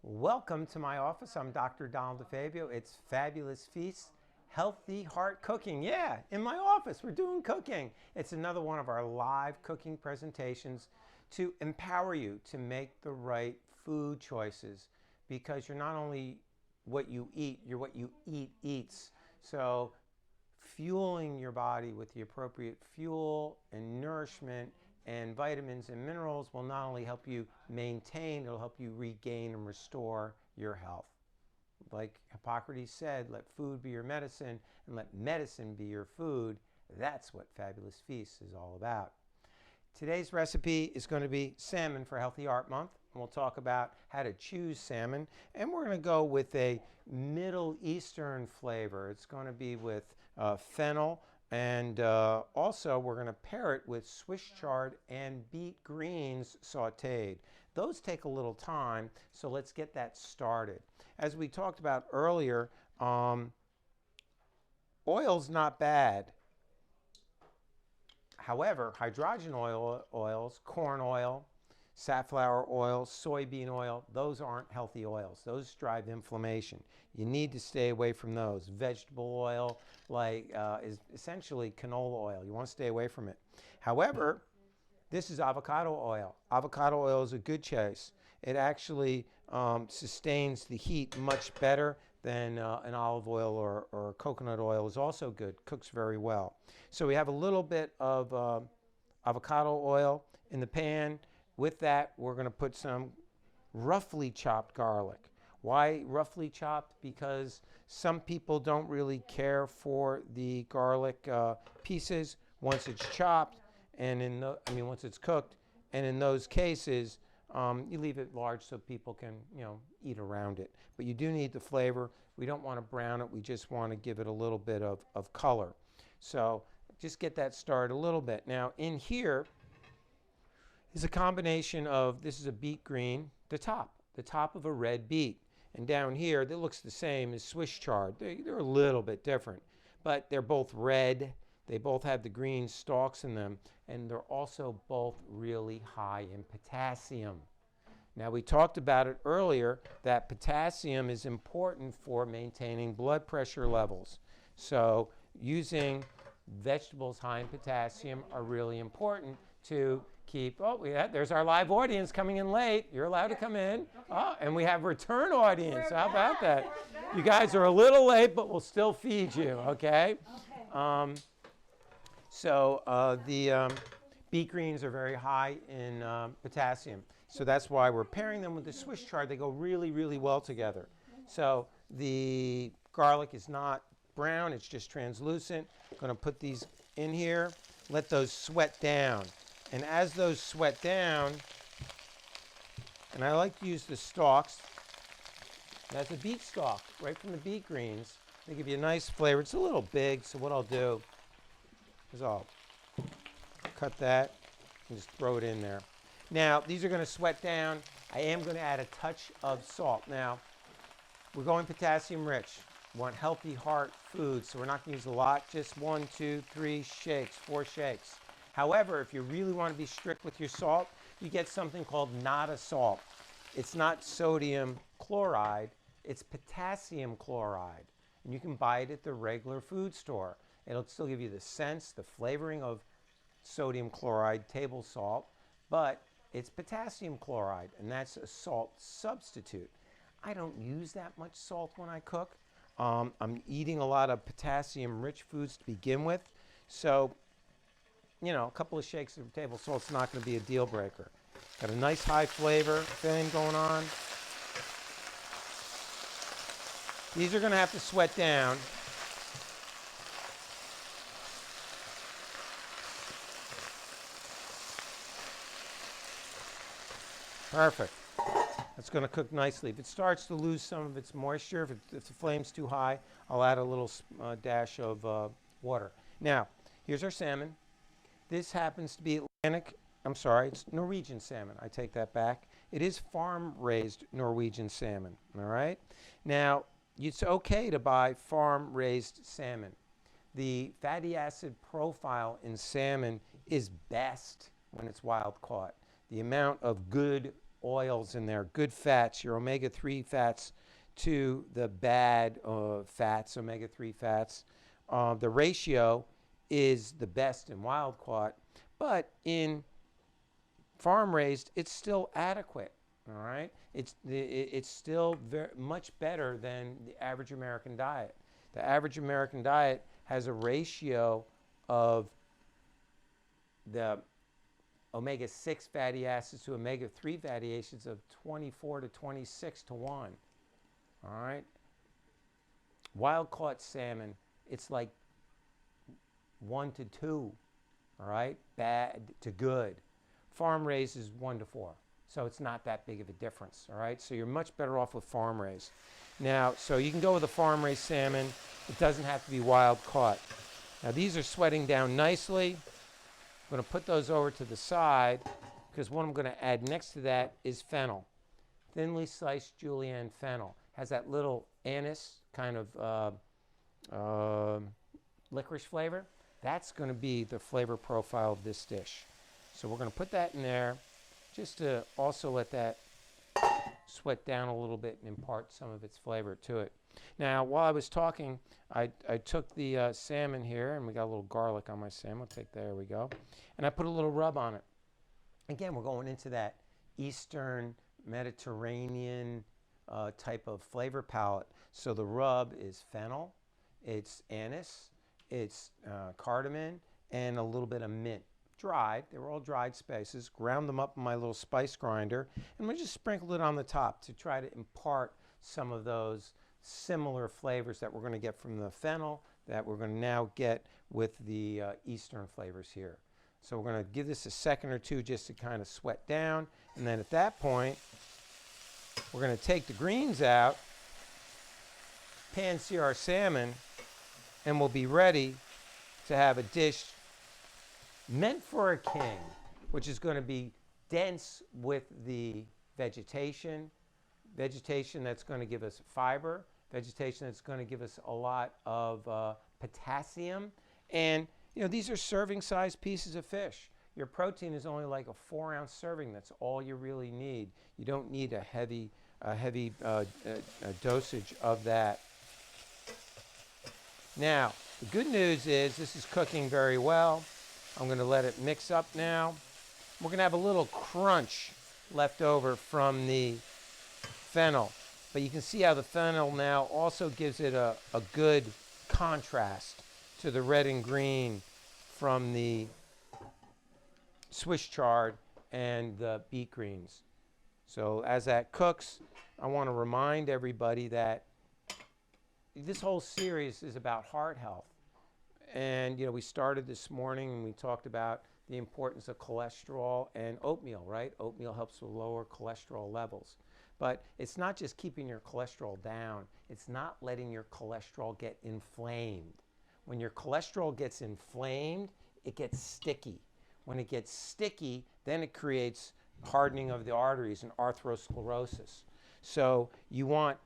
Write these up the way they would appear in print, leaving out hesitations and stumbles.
Welcome to my office. I'm Dr. Donald DeFabio. It's Fabulous Feasts, Healthy Heart Cooking. Yeah, in my office, we're doing cooking. It's another one of our live cooking presentations to empower you to make the right food choices, because you're not only what you eat, you're what you eat eats. So fueling your body with the appropriate fuel and nourishment and vitamins and minerals will not only help you maintain, it'll help you regain and restore your health. Like Hippocrates said, let food be your medicine and let medicine be your food. That's what Fabulous Feasts is all about. Today's recipe is going to be salmon for Healthy Heart Month. And we'll talk about how to choose salmon. And we're going to go with a Middle Eastern flavor. It's going to be with fennel. And also we're going to pair it with Swiss chard and beet greens sauteed. Those take a little time, so let's get that started. As we talked about earlier, oil's not bad. However, hydrogen oils, corn oil, safflower oil, soybean oil, those aren't healthy oils. Those drive inflammation. You need to stay away from those. Vegetable oil, is essentially canola oil. You want to stay away from it. However, this is avocado oil. Avocado oil is a good choice. It actually sustains the heat much better than an olive oil, or coconut oil is also good. Cooks very well. So we have a little bit of avocado oil in the pan. With that, we're going to put some roughly chopped garlic. Why roughly chopped? Because some people don't really care for the garlic pieces once it's chopped, and once it's cooked. And in those cases, you leave it large so people can, eat around it. But you do need the flavor. We don't want to brown it. We just want to give it a little bit of color. So just get that started a little bit. Now in here is a combination of, this is a beet green, the top of a red beet. And down here, that looks the same as Swiss chard. They're a little bit different, but they're both red. They both have the green stalks in them, and they're also both really high in potassium. Now, we talked about it earlier that potassium is important for maintaining blood pressure levels. So using vegetables high in potassium are really important to keep. There's our live audience coming in late. You're allowed to come in. Oh, and we have return audience. How about that? You guys are a little late, but we'll still feed you, okay? The beet greens are very high in potassium. So that's why we're pairing them with the Swiss chard. They go really, really well together. So the garlic is not brown, it's just translucent. I'm going to put these in here, let those sweat down. And as those sweat down, and I like to use the stalks, that's a beet stalk, right from the beet greens. They give you a nice flavor. It's a little big, so what I'll do is I'll cut that and just throw it in there. Now, these are going to sweat down. I am going to add a touch of salt. Now, we're going potassium rich. We want healthy heart food, so we're not going to use a lot, just 1, 2, 3 shakes, 4 shakes. However, if you really want to be strict with your salt, you get something called nada salt. It's not sodium chloride, it's potassium chloride. And you can buy it at the regular food store. It'll still give you the sense, the flavoring of sodium chloride, table salt, but it's potassium chloride, and that's a salt substitute. I don't use that much salt when I cook. I'm eating a lot of potassium-rich foods to begin with, so a couple of shakes of table salt's not going to be a deal breaker. Got a nice high flavor thing going on. These are going to have to sweat down. Perfect. That's going to cook nicely. If it starts to lose some of its moisture, if the flame's too high, I'll add a little dash of water. Now, here's our salmon. This happens to be it's Norwegian salmon. I take that back. It is farm-raised Norwegian salmon, all right? Now, it's okay to buy farm-raised salmon. The fatty acid profile in salmon is best when it's wild caught. The amount of good oils in there, good fats, your omega-3 fats to the bad fats, omega-3 fats. The ratio is the best in wild caught, but in farm raised, it's still adequate. All right, it's still very much better than the average American diet. The average American diet has a ratio of the omega-6 fatty acids to omega-3 fatty acids of 24 to 26 to 1. All right, wild caught salmon, it's like 1 to 2. All right, bad to good. Farm raised is 1 to 4. So it's not that big of a difference, all right? So you're much better off with farm raised. Now, so you can go with a farm raised salmon. It doesn't have to be wild caught. Now these are sweating down nicely. I'm going to put those over to the side because what I'm going to add next to that is fennel. Thinly sliced julienne fennel. Has that little anise kind of licorice flavor. That's going to be the flavor profile of this dish. So we're going to put that in there, just to also let that sweat down a little bit and impart some of its flavor to it. Now, while I was talking, I took the salmon here, and we got a little garlic on my salmon. There we go. And I put a little rub on it. Again, we're going into that Eastern Mediterranean type of flavor palette. So the rub is fennel, it's anise, it's cardamom, and a little bit of mint. Dried, they were all dried spices, ground them up in my little spice grinder, and we just sprinkled it on the top to try to impart some of those similar flavors that we're going to get from the fennel that we're going to now get with the Eastern flavors here. So we're going to give this a second or two just to kind of sweat down, and then at that point we're going to take the greens out, pan-sear our salmon, and we'll be ready to have a dish meant for a king, which is going to be dense with the vegetation that's going to give us fiber, vegetation that's going to give us a lot of potassium. And, you know, these are serving size pieces of fish. Your protein is only like a 4-ounce serving. That's all you really need. You don't need a heavy dosage of that. Now, the good news is this is cooking very well. I'm going to let it mix up now. We're going to have a little crunch left over from the fennel. But you can see how the fennel now also gives it a good contrast to the red and green from the Swiss chard and the beet greens. So as that cooks, I want to remind everybody that this whole series is about heart health. And, you know, we started this morning and we talked about the importance of cholesterol and oatmeal, right? Oatmeal helps with lower cholesterol levels. But it's not just keeping your cholesterol down. It's not letting your cholesterol get inflamed. When your cholesterol gets inflamed, it gets sticky. When it gets sticky, then it creates hardening of the arteries and atherosclerosis. So you want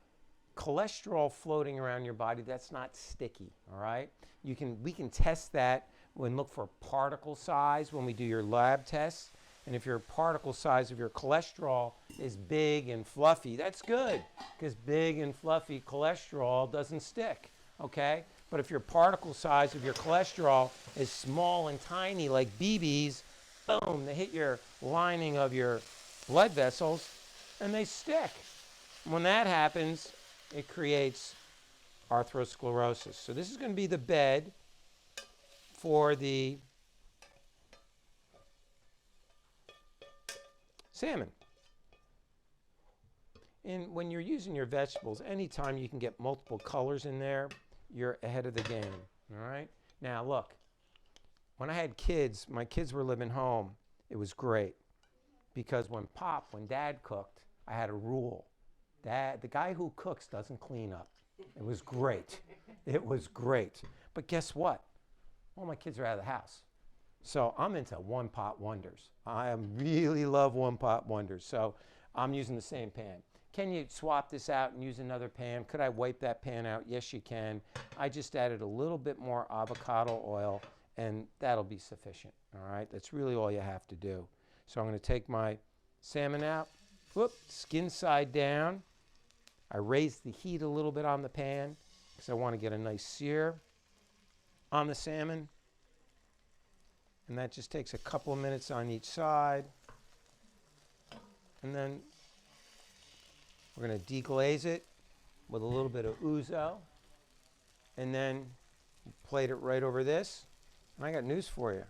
cholesterol floating around your body that's not sticky, all right? We can test that and look for particle size when we do your lab tests. And if your particle size of your cholesterol is big and fluffy, that's good, because big and fluffy cholesterol doesn't stick, okay? But if your particle size of your cholesterol is small and tiny like BBs, boom, they hit your lining of your blood vessels and they stick. When that happens, it creates atherosclerosis. So this is going to be the bed for the salmon. And when you're using your vegetables, anytime you can get multiple colors in there, you're ahead of the game, all right? Now look, when I had kids, my kids were living home, it was great. Because when Dad cooked, I had a rule. The guy who cooks doesn't clean up. It was great. It was great. But guess what? All my kids are out of the house. So I'm into one-pot wonders. I really love one-pot wonders. So I'm using the same pan. Can you swap this out and use another pan? Could I wipe that pan out? Yes, you can. I just added a little bit more avocado oil, and that'll be sufficient. All right? That's really all you have to do. So I'm going to take my salmon out. Whoop, skin side down. I raise the heat a little bit on the pan because I want to get a nice sear on the salmon. And that just takes a couple of minutes on each side. And then we're going to deglaze it with a little bit of ouzo. And then plate it right over this. And I got news for you.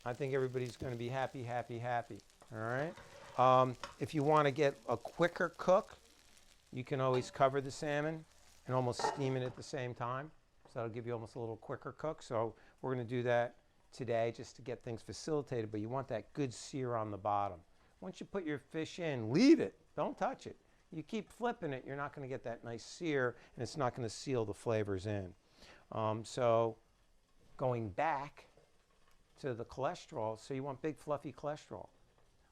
I think everybody's going to be happy, happy, happy. All right? If you want to get a quicker cook, you can always cover the salmon and almost steam it at the same time. So that'll give you almost a little quicker cook. So we're going to do that today just to get things facilitated. But you want that good sear on the bottom. Once you put your fish in, leave it. Don't touch it. You keep flipping it, you're not going to get that nice sear, and it's not going to seal the flavors in. So going back to the cholesterol, so you want big fluffy cholesterol.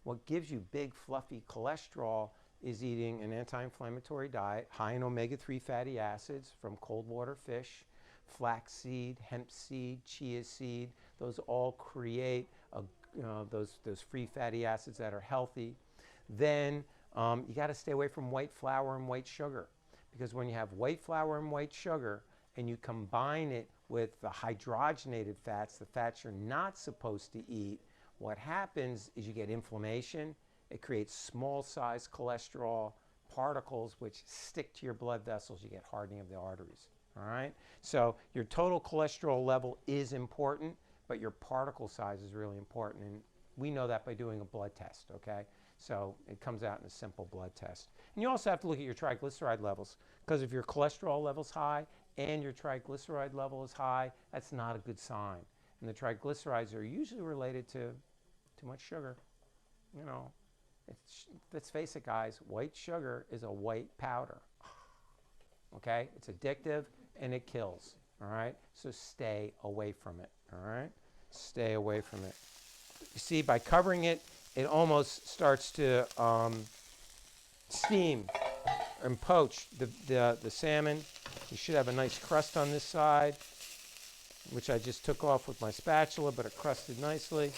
What gives you big fluffy cholesterol is eating an anti-inflammatory diet, high in omega-3 fatty acids from cold water fish, flaxseed, hemp seed, chia seed. Those all create those free fatty acids that are healthy. Then you got to stay away from white flour and white sugar, because when you have white flour and white sugar and you combine it with the hydrogenated fats, the fats you're not supposed to eat, what happens is you get inflammation. It creates small size cholesterol particles which stick to your blood vessels. You get hardening of the arteries. All right? So your total cholesterol level is important, but your particle size is really important. And we know that by doing a blood test, okay? So it comes out in a simple blood test. And you also have to look at your triglyceride levels, because if your cholesterol level's high and your triglyceride level is high, that's not a good sign. And the triglycerides are usually related to too much sugar. You know, let's face it, guys, white sugar is a white powder. Okay? It's addictive and it kills. All right? So stay away from it. All right? Stay away from it. You see, by covering it, it almost starts to steam and poach the salmon. You should have a nice crust on this side, which I just took off with my spatula, but it crusted nicely.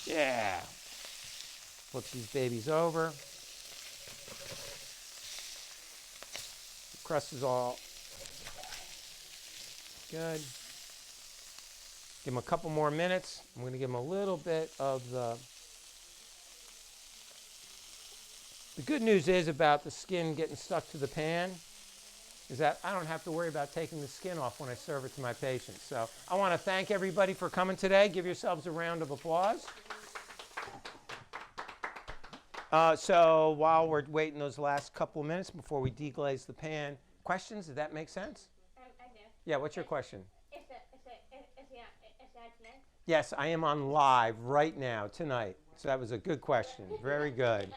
Yeah. Flip these babies over. The crust is all good. Give them a couple more minutes. I'm going to give them a little bit of the good news is about the skin getting stuck to the pan is that I don't have to worry about taking the skin off when I serve it to my patients. So I want to thank everybody for coming today. Give yourselves a round of applause. So while we're waiting those last couple of minutes before we deglaze the pan, questions? Did that make sense? I do. Yeah, what's your question? Is that tonight? Yes, I am on live right now, tonight. So that was a good question. Very good.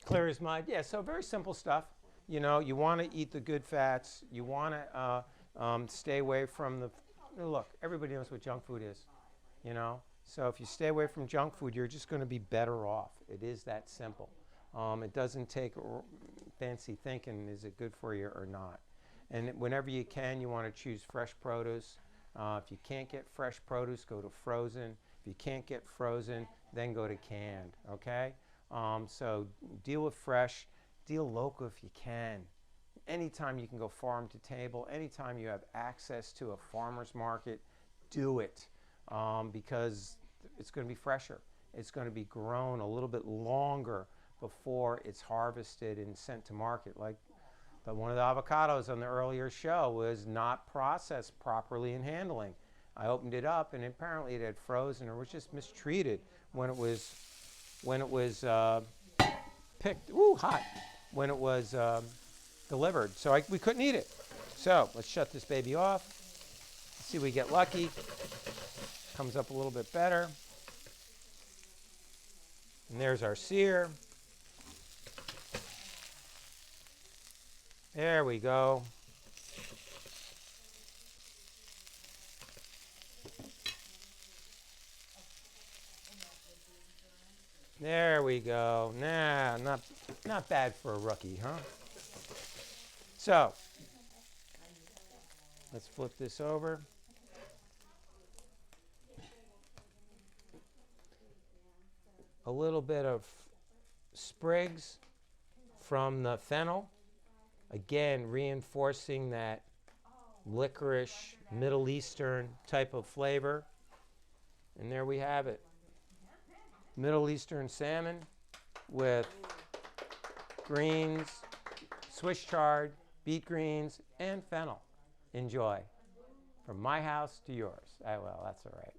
Clear as mud. Yeah, so very simple stuff. You know, you want to eat the good fats. You want to stay away from look, everybody knows what junk food is, you know. So if you stay away from junk food, you're just going to be better off. It is that simple. It doesn't take fancy thinking, is it good for you or not. And whenever you can, you want to choose fresh produce. If you can't get fresh produce, go to frozen. If you can't get frozen, then go to canned, okay? So deal with fresh, deal local if you can. Anytime you can go farm to table, anytime you have access to a farmer's market, do it, because it's going to be fresher. It's going to be grown a little bit longer before it's harvested and sent to market. Like one of the avocados on the earlier show was not processed properly in handling. I opened it up and apparently it had frozen or was just mistreated when it was picked, hot, when it was delivered. So we couldn't eat it. So let's shut this baby off. See if we get lucky. Comes up a little bit better. And there's our sear. There we go. There we go. Nah, not bad for a rookie, huh? So, let's flip this over. a little bit of sprigs from the fennel. Again, reinforcing that licorice, Middle Eastern type of flavor. And there we have it. Middle Eastern salmon with greens, Swiss chard, beet greens, and fennel. Enjoy. From my house to yours. Well, that's all right.